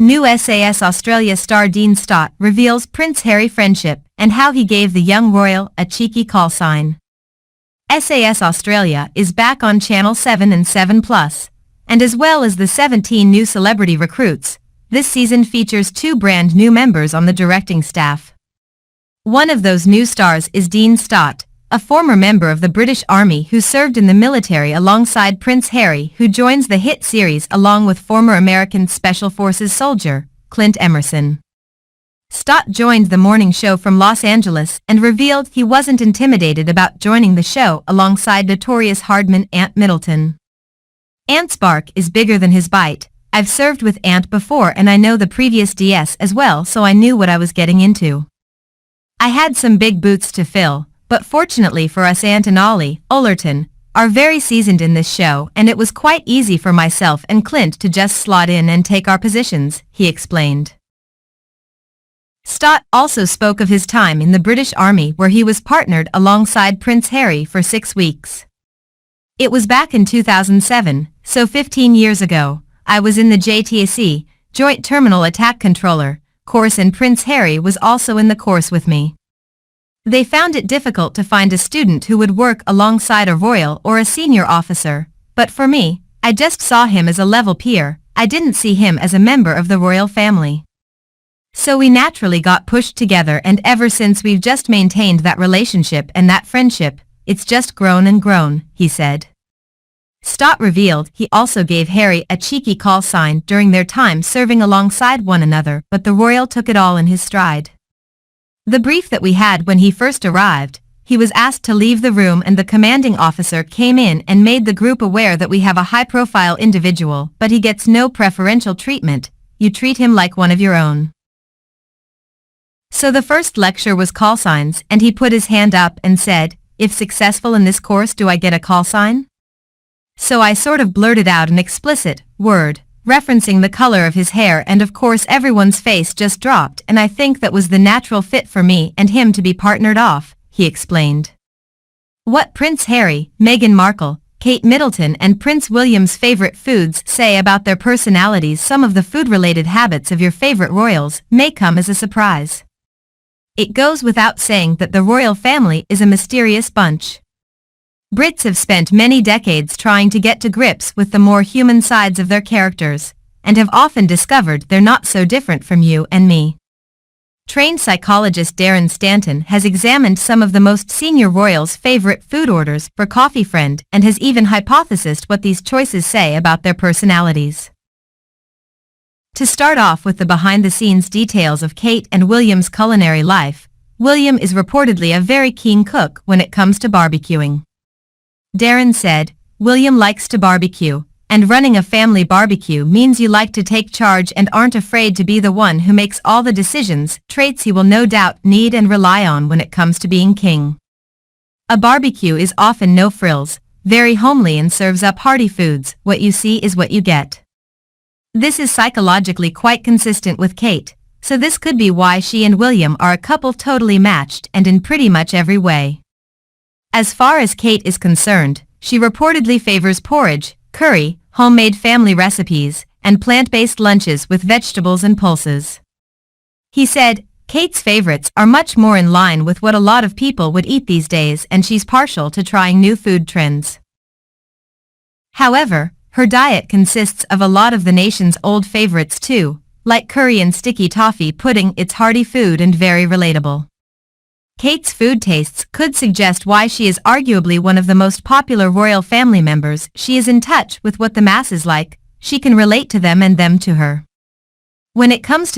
New SAS Australia star Dean Stott reveals Prince Harry friendship and how he gave the young royal a cheeky call sign. SAS Australia is back on Channel 7 and 7+, and as well as the 17 new celebrity recruits, this season features 2 brand new members on the directing staff. One of those new stars is Dean Stott, a former member of the British Army who served in the military alongside Prince Harry, who joins the hit series along with former American Special Forces soldier, Clint Emerson. Stott joined the morning show from Los Angeles and revealed he wasn't intimidated about joining the show alongside notorious hardman Ant Middleton. "Ant's bark is bigger than his bite. I've served with Ant before and I know the previous DS as well, so I knew what I was getting into. I had some big boots to fill, but fortunately for us Ant and Ollie Ollerton are very seasoned in this show and it was quite easy for myself and Clint to just slot in and take our positions," he explained. Stott also spoke of his time in the British Army where he was partnered alongside Prince Harry for 6 weeks. "It was back in 2007, so 15 years ago. I was in the JTAC, Joint Terminal Attack Controller, course and Prince Harry was also in the course with me. They found it difficult to find a student who would work alongside a royal or a senior officer, but for me, I just saw him as a level peer. I didn't see him as a member of the royal family. So we naturally got pushed together and ever since we've just maintained that relationship and that friendship. It's just grown and grown," he said. Stott revealed he also gave Harry a cheeky call sign during their time serving alongside one another, but the royal took it all in his stride. "The brief that we had when he first arrived, he was asked to leave the room and the commanding officer came in and made the group aware that we have a high-profile individual, but he gets no preferential treatment. You treat him like one of your own." So the first lecture was call signs and he put his hand up and said, "If successful in this course, do I get a call sign?" So I sort of blurted out an explicit word, referencing the color of his hair, and of course everyone's face just dropped, and I think that was the natural fit for me and him to be partnered off, he explained. What Prince Harry, Meghan Markle, Kate Middleton and Prince William's favorite foods say about their personalities. Some of the food-related habits of your favorite royals may come as a surprise. It goes without saying that the royal family is a mysterious bunch. Brits have spent many decades trying to get to grips with the more human sides of their characters, and have often discovered they're not so different from you and me. Trained psychologist Darren Stanton has examined some of the most senior royals' favorite food orders for Coffee Friend and has even hypothesized what these choices say about their personalities. To start off with the behind-the-scenes details of Kate and William's culinary life, William is reportedly a very keen cook when it comes to barbecuing. Darren said, "William likes to barbecue, and running a family barbecue means you like to take charge and aren't afraid to be the one who makes all the decisions, traits he will no doubt need and rely on when it comes to being king. A barbecue is often no frills, very homely and serves up hearty foods. What you see is what you get." This is psychologically quite consistent with Kate, so this could be why she and William are a couple totally matched and in pretty much every way. As far as Kate is concerned, she reportedly favors porridge, curry, homemade family recipes, and plant-based lunches with vegetables and pulses. He said, "Kate's favorites are much more in line with what a lot of people would eat these days and she's partial to trying new food trends. However, her diet consists of a lot of the nation's old favorites too, like curry and sticky toffee pudding. It's hearty food and very relatable." Kate's food tastes could suggest why she is arguably one of the most popular royal family members. She is in touch with what the masses like, she can relate to them and them to her. When it comes to